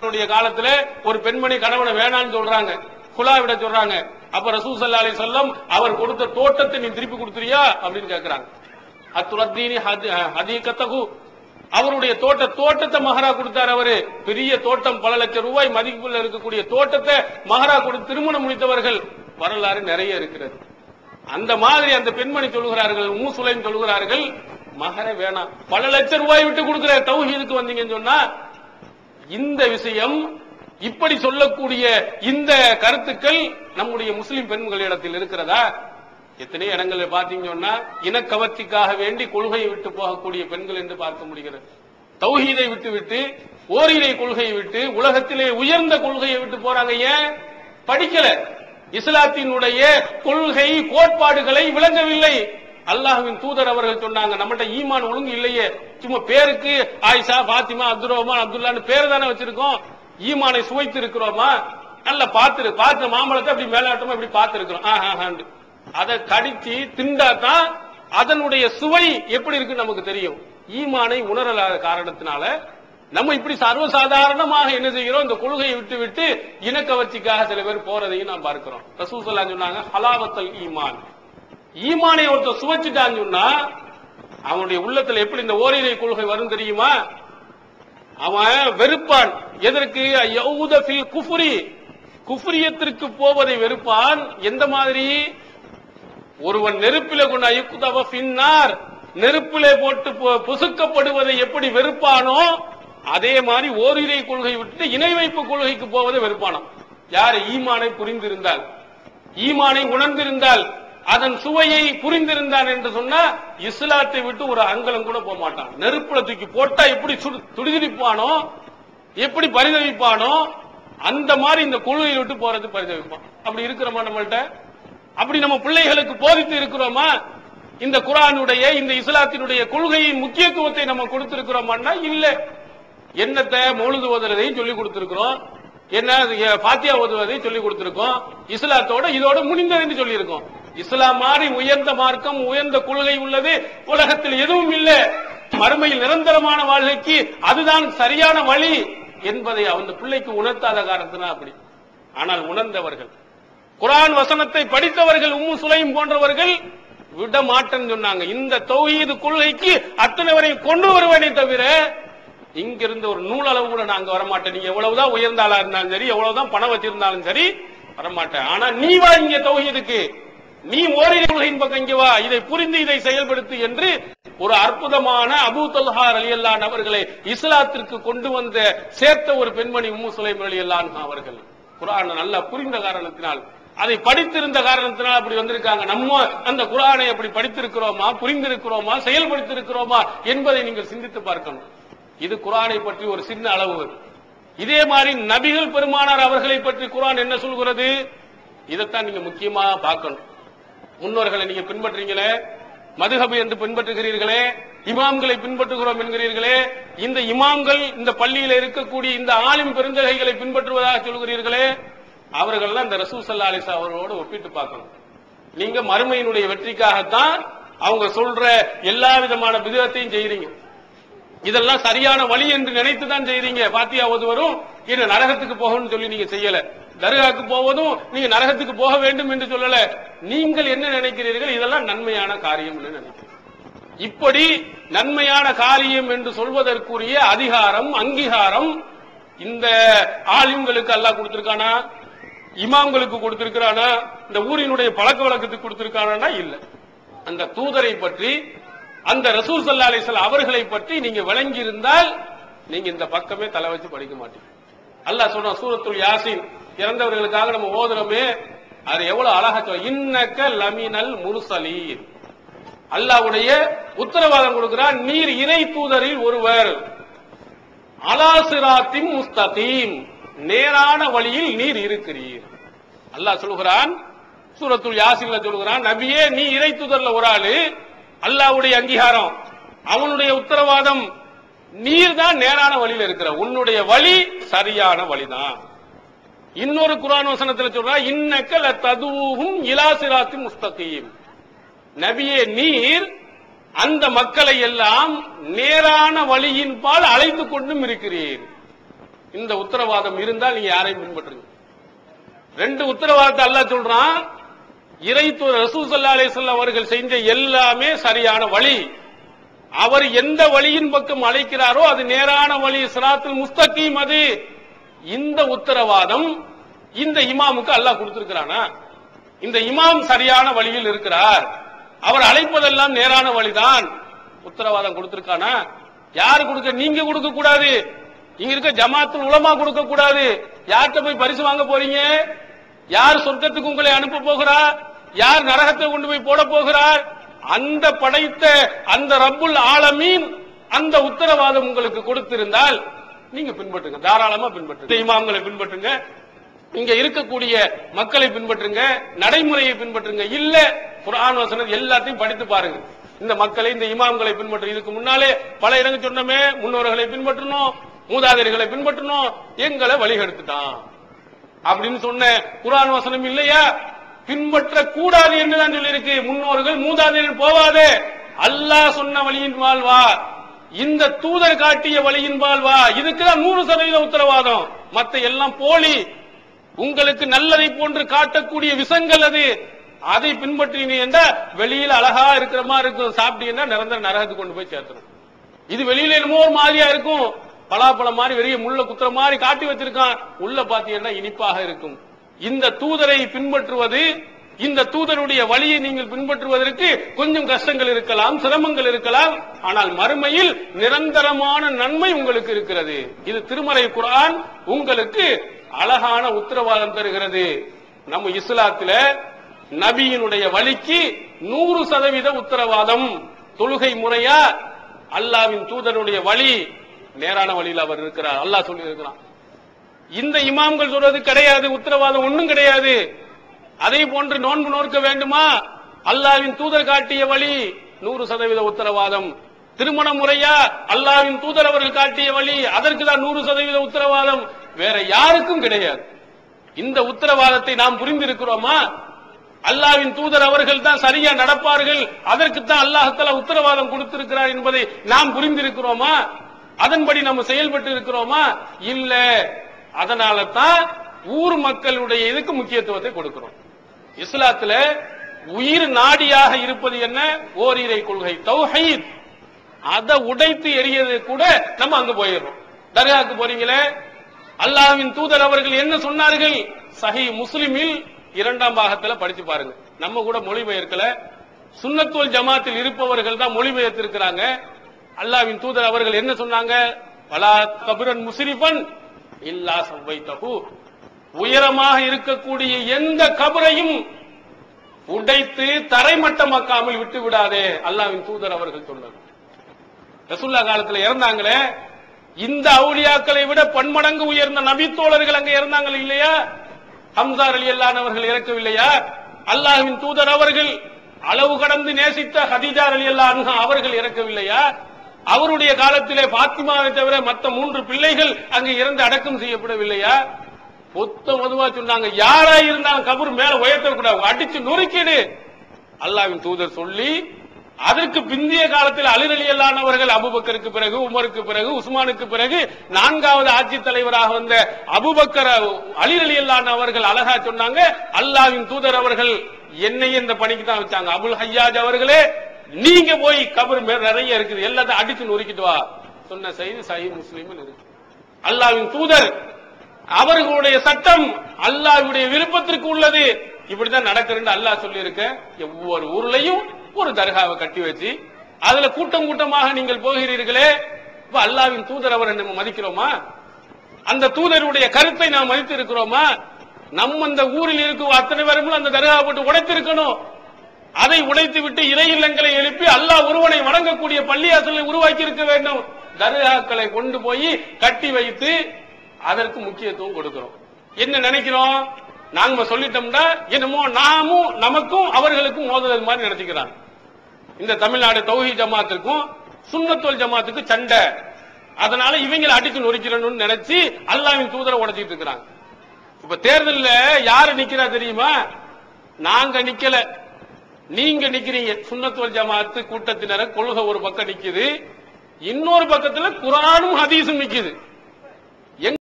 காலத்துல ஒரு பெண்மணி கணவனை வேணான்னு சொல்றாங்க, குலா விட சொல்றாங்க. அப்ப ரசூல் ஸல்லல்லாஹு அலைஹி வஸல்லம் அவர் கொடுத்த தோட்டத்தை நீ திருப்பி கொடுத்துறியா அப்படின்னு கேட்கிறாங்க. அத்துரத்தீனி ஹதீகத்தஹு, அவருடைய தோட்டத்தை மஹரா கொடுத்தார். அவரு பெரிய தோட்டம், பல லட்சம் ரூபாய் மதிப்புள்ள இருக்கக்கூடிய தோட்டத்தை மஹரா கொடுத்து திருமணம் முடித்தவர்கள் வரலாறு நிறைய இருக்கிறது. அந்த மாதிரி அந்த பெண்மணி சொல்கிறார்கள், உம்மு சுலைம் சொல்கிறார்கள், மஹர வேணாம், பல லட்சம் ரூபாய் விட்டு கொடுக்கிற தௌஹீதுக்கு வந்தீங்கன்னு சொன்னா. இந்த விஷயம் இப்படி சொல்லக்கூடிய இந்த கருத்துக்கள் நம்முடைய முஸ்லிம் பெண்களிடத்தில் இருக்கிறதா? எத்தனை இடங்களில் பாத்தீங்கன்னா இனக்கவர்ச்சிக்காக வேண்டி கொள்கையை விட்டு போகக்கூடிய பெண்கள் என்று பார்க்க முடிகிறது. தௌஹீதை விட்டு விட்டு, ஓரிரை கொள்கையை விட்டு, உலகத்திலே உயர்ந்த கொள்கையை விட்டு போறாங்க. ஏன்? படிக்கல, இஸ்லாத்தினுடைய கொள்கை கோட்பாடுகளை விளங்கவில்லை. அல்லாஹ்வின் தூதர் அவர்கள் சொன்னாங்க, நம்மகிட்ட ஈமான் ஒழுங்கு இல்லையே, சும்மா பேருக்கு ஆயிஷா, பாத்திமா, அப்துல் ரஹ்மான், அப்துல்லான்னு பேர் தானே வச்சிருக்கோம், ஈமானை சுவைத்து இருக்கிறோமா? நல்ல பார்த்து மாம்பழத்தை அப்படி மேலாட்டமா இப்படி பார்த்து இருக்கிறோம். அதை கடிச்சு திண்டாதான் அதனுடைய சுவை எப்படி இருக்கு நமக்கு தெரியும். ஈமானை உணரலாத காரணத்தினால நம்ம இப்படி சர்வசாதாரணமாக என்ன செய்கிறோம், இந்த கொள்கையை விட்டு விட்டு இனக்கவர்ச்சிக்காக சில பேர் போறதையும் நாம் பார்க்கிறோம். ரசூல் ஸல்லல்லாஹு அலைஹி வஸல்லம் சொன்னாங்க, ஹலாவத்தல் ஈமான், ஈமானை ஒருத்தர் சுவைச்சுட்டான்னு சொன்னா அவனுடைய உள்ளத்துல எப்படி இந்த ஓரிரை கொள்கை வரும் தெரியுமா? அவன் வெறுப்பான். எதற்கு? யஊத ஃபில் குஃப்ரி, குஃப்ரியத்திற்கு போவதை வெறுப்பான். எந்த மாதிரி? ஒருவன் நெருப்பிலே கொண்டு யுக்தவ ஃபின்னார், நெருப்பிலே போட்டு புசுக்கப்படுவதை எப்படி வெறுப்பானோ அதே மாதிரி ஓரிரை கொள்கை விட்டு இணை வைப்பு கொள்கைக்கு போவதை வெறுப்பானாம். யார்? ஈமானை புரிந்திருந்தால், ஈமானை உணர்ந்திருந்தால், அதன் சுவையை புரிந்திருந்தான் என்று சொன்னா இஸ்லாத்தை விட்டு ஒரு அங்கலம் கூட போக மாட்டான். நெருப்புல தூக்கி போட்டா எப்படி துடிதுடிப்பானோ, எப்படி பரிதவிப்பானோ அந்த மாதிரி இந்த கொள்கையை விட்டு போறது பரிதவிப்பான். அப்படி இருக்கிறோமா நம்மள்ட்ட? அப்படி நம்ம பிள்ளைகளுக்கு போதித்து இருக்கிறோமா? இந்த குர்ஆனுடைய, இந்த இஸ்லாத்தினுடைய கொள்கையின் முக்கியத்துவத்தை நம்ம கொடுத்திருக்கிறோமான்னா இல்ல. என்னத்தை மௌலிது ஓதுறதையும் சொல்லி கொடுத்திருக்கிறோம், என்ன ஃபாத்தியா ஓதுவதை சொல்லி கொடுத்திருக்கோம், இஸ்லாத்தோட இதோட முடிந்தது சொல்லி இருக்கோம். இஸ்லாம் மாதிரி உயர்ந்த மார்க்கம், உயர்ந்த கொள்கை உள்ளது உலகத்தில் எதுவும் இல்லை. மறுமையில் நிரந்தரமான வாழ்க்கைக்கு அதுதான் சரியான வழி என்பதை அந்த பிள்ளைக்கு உணர்த்தாத காரணத்தினால் அப்படி. ஆனால் உணர்ந்தவர்கள், குர்ஆன் வசனத்தை படித்தவர்கள், உம்மு சுலைம் போன்றவர்கள் விட மாட்டேன்னு சொன்னாங்க. இந்த தௌஹீது கொள்கைக்கு அத்தனை வரையும் கொண்டு வருவேனே தவிர இங்கிருந்து ஒரு நூல் அளவு கூட நாங்க வரமாட்டேன். நீங்க எவ்வளவுதான் உயர்ந்த ஆளா இருந்தாலும் சரி, எவ்வளவுதான் பணம் வச்சிருந்தாலும் சரி வரமாட்டேன். ஆனா நீ வா இங்க தௌஹீதுக்கு, நீ ஓரிரை கொள்கையின் பக்கம் இங்க வா, இதை புரிந்து இதை செயல்படுத்து என்று ஒரு அற்புதமான அபூ தல்ஹா ரலியல்லாஹு அன்ஹு அவர்களை இஸ்லாத்திற்கு கொண்டு வந்த சேர்த்த ஒரு பெண்மணி உம்மு சுலைம் ரலியல்லாஹு அன்ஹா அவர்கள். குர்ஆனை நல்லா புரிந்த காரணத்தினால், அதை படித்திருந்த காரணத்தினால் அப்படி வந்திருக்காங்க. நம்ம அந்த குர்ஆனை அப்படி படித்திருக்கிறோமா, புரிந்திருக்கிறோமா, செயல்படுத்தியிருக்கிறோமா என்பதை நீங்கள் சிந்தித்து பார்க்கணும். இது குர்ஆனை பற்றி ஒரு சின்ன அளவு. இதே மாதிரி நபிகள் பெருமானார் அவர்களை பற்றி குர்ஆன் என்ன சொல்கிறது, இதைத்தான் நீங்க முக்கியமா பார்க்கணும். முன்னோர்களை நீங்க பின்பற்றீங்களே, மதுஹப் என்று பின்பற்றுகிறீர்களே, இமாம்களை பின்பற்றுகிறோம் என்கிறீர்களே, இந்த இமாம்கள் இந்த பள்ளியில இருக்கக்கூடிய இந்த ஆலிம் பெருந்தகைகளை பின்பற்றுவதாக சொல்கிறீர்களே, அவர்கள்லாம் இந்த ரசூல் ஸல்லல்லாஹு அலைஹி வஸல்லம் அவர்களோடு ஒப்பிட்டு பார்க்கணும். நீங்க மறுமையினுடைய வெற்றிக்காகத்தான் அவங்க சொல்ற எல்லா விதமான பிதஅத்தையும் செய்றீங்க. இதெல்லாம் சரியான வழி என்று நினைத்து தான் செய்றீங்க. ஃபாத்தியா ஓதுவரும் இது நரகத்துக்கு போகணும்னு சொல்லி நீங்க செய்யல, தர்காவுக்கு போவதும் நீங்க நரகத்துக்கு போக வேண்டும் என்று சொல்லல. நீங்கள் என்ன நினைக்கிறீர்கள்? இதெல்லாம் நன்மையான காரியம் என்று நினைக்கிறீர்கள். இப்படி நன்மையான காரியம் என்று சொல்வதற்குரிய அதிகாரம், அங்கீகாரம் இந்த ஆலிம்களுக்கு அல்லாஹ் கொடுத்திருக்கானா? இமாம்களுக்கு கொடுத்திருக்கிறானா? இந்த ஊரினுடைய பழக்க வழக்கத்துக்கு கொடுத்திருக்கானா? இல்ல. அந்த தூதரை பற்றி, அந்த ரசூல் ஸல்லல்லாஹு அலைஹி வஸல்லம் அவர்களை பற்றி நீங்க விளங்கி இருந்தால் நீங்க இந்த பக்கமே தலை வச்சு படிக்க மாட்டீங்க. அல்லாஹ் சொன்ன சூரத்துல் யாசீன், இறந்தவர்களுக்காக நம்ம ஓதுறோமே, அது எவ்வளவு அழகா சொல்ல, இன்னக லமினல் முர்சலீன். அல்லாஹ்வுடைய உத்தரவாதம் கொடுக்கிறான், நீர் இறை தூதரில் ஒருவர், அலா சிராத்தின் முஸ்தகீம், நேரான வழியில் நீர் இருக்கிறீர். அல்லாஹ் சொல்கிறான், சூரத்துல் யாசீன்ல சொல்கிறான், நபியே நீ இறை தூதர்ல ஒரு ஆளு, அல்லாஹ்வுடைய அங்கீகாரம், அவனுடைய உத்தரவாதம், நீர் தான் நேரான வழியில் இருக்கிற, உன்னுடைய வழி சரியான வழிதான். இன்னொரு குர்ஆன் வசனத்தில் சொல்றா, இன்னக லததுஹும் இலா சிராத்தின் முஸ்தகீம், நபியே நீர் அந்த மக்களை எல்லாம் நேரான வழியின் பால் அழைத்துக் கொண்டும் இருக்கிறீர். இந்த உத்தரவாதம் இருந்தால் நீங்க யாரையும் பின்பற்றுங்க. ரெண்டு உத்தரவாதத்தை அல்லாஹ் சொல்றான். ரசூல் ஸல்லல்லாஹு அலைஹி வஸல்லம் அவர்கள் செஞ்ச எல்லாமே சரியான வழி. அவர் எந்த வழியின் பக்கம் அழைக்கிறாரோ அது நேரான வழி, சிராத்துல் முஸ்தகீம். அது இந்த உத்தரவாதம் இந்த இமாமுக்கு அல்லாஹ் கொடுத்திருக்கிறானா? இந்த இமாம் சரியான வழியில் இருக்கிறார், அவர் அழைப்பதெல்லாம் நேரான வழிதான், உத்தரவாதம் கொடுத்திருக்கானா? யார் கொடுக்க? நீங்க கொடுக்க கூடாது. இங்க இருக்க ஜமாத்துல் உலமா கொடுக்க கூடாது. யார்கிட்ட போய் பரிசு வாங்க போறீங்க? யார் சொர்க்கத்துக்கு உங்களை அனுப்ப போகிறார்? யார் நரகத்தை கொண்டு போய் போட போகிறார்? அந்த படைத்த அந்த ரப்புல் ஆலமீன் அந்த உத்தரவாதம் உங்களுக்கு கொடுத்திருந்தால் நீங்க பின்பற்றுங்க, தாராளமா பின்பற்றுங்க. இமாம்களை பின்பற்றுங்க, இங்க இருக்கக்கூடிய மக்களை பின்பற்றுங்க, நடைமுறையை பின்பற்றுங்க. இல்ல குர்ஆன் வசனம் எல்லாத்தையும் படித்து பாருங்க. இந்த மக்களை இந்த இமாம்களை பின்பற்ற, இதுக்கு முன்னாலே பல இடங்கள் சொன்னமே, முன்னோர்களை பின்பற்றணும், மூதாதையர்களை பின்பற்றணும், எங்களை வழிகெடுத்துட்டான் அப்படின்னு சொன்ன குர்ஆன் வசனம் இல்லையா? பின்பற்ற கூடாது என்றுதான் சொல்லி இருக்கு. முன்னோர்கள் மூதாதையர்கள் போவாதே, அல்லாஹ் சொன்ன வழியின் வாழ்வா, இந்த தூதர் காட்டிய வழியின் வாழ்வா, இதுக்குதான் 100% உத்தரவாதம். மத்த எல்லாம் போலி, உங்களுக்கு நல்லதை போன்று காட்டக்கூடிய விஷங்கள். அது அதை பின்பற்றினீங்க என்றா வெளியில அழகா இருக்கிற மாதிரி இருக்கும், சாப்பிட்டீங்கன்னா நிரந்தர நரகத்துக்கு கொண்டு போய் சேர்த்தணும். இது வெளியில என்னமோ ஒரு மாதிரியா இருக்கும், பலாப்பழம் மாதிரி வெளியே முள்ள குத்துற மாதிரி காட்டி வச்சிருக்கான், உள்ள பாத்தீங்கன்னா இனிப்பாக இருக்கும். இந்த தூதரை பின்பற்றுவது, இந்த தூதருடைய வழியை நீங்கள் பின்பற்றுவதற்கு கொஞ்சம் கஷ்டங்கள் இருக்கலாம், சிரமங்கள் இருக்கலாம், ஆனால் மறுமையில் நிரந்தரமான நன்மை உங்களுக்கு இருக்கிறது. இது திருமறை குர்ஆன் உங்களுக்கு அழகான உத்தரவாதம் தருகிறது. நம்ம இஸ்லாத்துல நபியினுடைய வழிக்கு 100% உத்தரவாதம். தொழுகை முறையா? அல்லாஹ்வின் தூதருடைய வழி, நேரான வழியில் அவர் இருக்கிறார், அல்லாஹ் சொல்லி இருக்கிறான். இந்த இமாம்கள் சொல்றது கிடையாது, உத்தரவாதம் ஒண்ணும் கிடையாது. அதே போன்று நோன்பு நோக்க வேண்டுமா? அல்லாஹ்வின் தூதர் காட்டிய வழி, 100% உத்தரவாதம். திருமண முறையா? அல்லாஹ்வின் தூதர் அவர்கள் காட்டிய வழி, அதற்கு தான் 100% உத்தரவாதம், வேற யாருக்கும் கிடையாது. இந்த உத்தரவாதத்தை நாம் புரிந்திருக்கிறோமா? அல்லாஹ்வின் தூதர் அவர்கள் தான் சரியா நடப்பார்கள், அதற்கு தான் அல்லாஹ் தஆலா உத்தரவாதம் கொடுத்திருக்கிறார் என்பதை நாம் புரிந்திருக்கிறோமா? அதன்படி நம்ம செயல்பட்டு இருக்கிறோமா? இல்ல. அதனால தான் ஊர் மக்களுடைய இதுக்கு முக்கியத்துவத்தை கொடுக்கிறோம். இஸ்லாத்துல உயிர் நாடியாக இருப்பது என்ன? ஓரிரை கொள்கை, தௌஹீத். அதை உடைத்து எறியது கூட நம்ம அங்க போயிடுறோம். தர்காவுக்கு போறீங்களே, அல்லாஹ்வின் தூதர் அவர்கள் என்ன சொன்னார்கள்? சஹீஹ் முஸ்லிமில் 2ஆம் பாகத்துல படிச்சு பாருங்க. நம்ம கூட மொழிபெயர்க்கல, சுன்னத் வல் ஜமாத்தில் இருப்பவர்கள் தான் மொழிபெயர்த்திருக்கிறாங்க. அல்லாஹ்வின் தூதர் அவர்கள் என்ன சொன்னாங்க? வலா கபரன் முஸ்ரிஃபன் இல்லா சவைத்தஹு, உயரமாக இருக்கக்கூடிய எந்த கபரையும் உடைத்து தரைமட்டமாக்காமல் விட்டு விடாதே, அல்லாஹ்வின் தூதர் அவர்கள் சொன்னாங்க. ரசூலுல்லாஹ் காலத்துல இறந்தாங்களே, இந்த அவுலியாக்களை விட பன்மடங்கு உயர்ந்த நபித்தோழர்கள் அங்க இறந்தாங்க இல்லையா? ஹம்சா ரலியல்லாஹு அவர்கள் இறக்கவில்லையா? அல்லாஹ்வின் தூதர் அவர்கள் அளவு கடந்து நேசித்த ஹதீஜா ரலியல்லாஹு அன்ஹா அவர்கள் இறக்கவில்லையா? அவருடைய காலத்திலே பாத்திமாவை தவிர மற்ற 3 பிள்ளைகள் அங்கு இறந்து அடக்கம் செய்யப்படவில்லையா? பொதுவா சொன்னாங்க, யாரா இருந்தாலும் கபர் மேல உயர்த்தக்கூடாது, அடிச்சு நொறுக்கிடு. அல்லாஹ்வின் தூதர் சொல்லி, அதற்கு பிந்திய காலத்தில் அலி ரலியல்லாஹு அவர்கள் அபூபக்கருக்கு பிறகு, உமருக்கு பிறகு, உஸ்மானுக்கு பிறகு 4வது ஆட்சி தலைவராக வந்த அபூபக்கர், அலி ரலியல்லாஹு அவர்கள் அழகா சொன்னாங்க, அல்லாஹ்வின் தூதர் அவர்கள் என்னை இந்த பணிக்கு தான் வச்சாங்க. அபுல் ஹய்யாஜ் அவர்களே, நீங்க போய் கபர் நிறைய இருக்குது, எல்லாத்தையும் அடிச்சு நொறுக்கிட்டு வா சொன்ன செய்தி சஹீஹ் முஸ்லிமில் இருக்கு. அல்லாஹ்வின் தூதர் அவர்களுடைய சட்டம் அல்லாஹ்வுடைய விருப்பத்திற்கு உள்ளது, இப்படிதான் நடக்குதுன்னு அல்லாஹ் சொல்லி இருக்க. ஒவ்வொரு ஊர்லயும் ஒரு தர்காவை கட்டி வச்சு அதுல கூட்டம் கூட்டமாக நீங்கள் போகிறீர்களே, இப்ப அல்லாஹ்வின் தூதர் அவரை நம்ம மதிக்கிறோமா? அந்த தூதருடைய கருத்தை நாம் மதித்து இருக்கிறோமா? நம்ம அந்த ஊரில் இருக்கும் அத்தனை பேரும் அந்த தர்கா போட்டு உடைத்திருக்கணும். அதை உடைத்து விட்டு இறை இல்லங்களை எழுப்பி அல்லாஹ் ஒருவனை வணங்கக்கூடிய பள்ளியாசலை உருவாக்கி இருக்க வேண்டும். தர்காக்களை கொண்டு போய் கட்டி வைத்து அதற்கு முக்கியத்துவம் கொடுக்கிறோம். என்ன நினைக்கிறோம்? நாங்க சொல்லிட்டோம்னா என்னமோ நாமும் நமக்கும் அவர்களுக்கும் மோதுதல் மாதிரி நினைச்சுக்கிறாங்க. இந்த தமிழ்நாடு தௌஹீத் ஜமாத்துக்கும் சுன்னத் வல் ஜமாத்துக்கும் சண்டை, அதனால இவங்களை அடிச்சு நொறுக்கிறணும்னு நினைச்சு அல்லாஹ்வின் தூதரை உடைச்சிட்டு இருக்கிறாங்க. இப்ப தேர்தல்ல யாரு நிக்கிறா தெரியுமா? நாங்க நிக்கல, நீங்க நிக்கிறீங்க. சுன்னத் வல் ஜமாத்து கூட்டத்தினர கொள்கை ஒரு பக்கம் நிக்குது, இன்னொரு பக்கத்துல குர்ஆனும் ஹதீஸும் நிக்குது.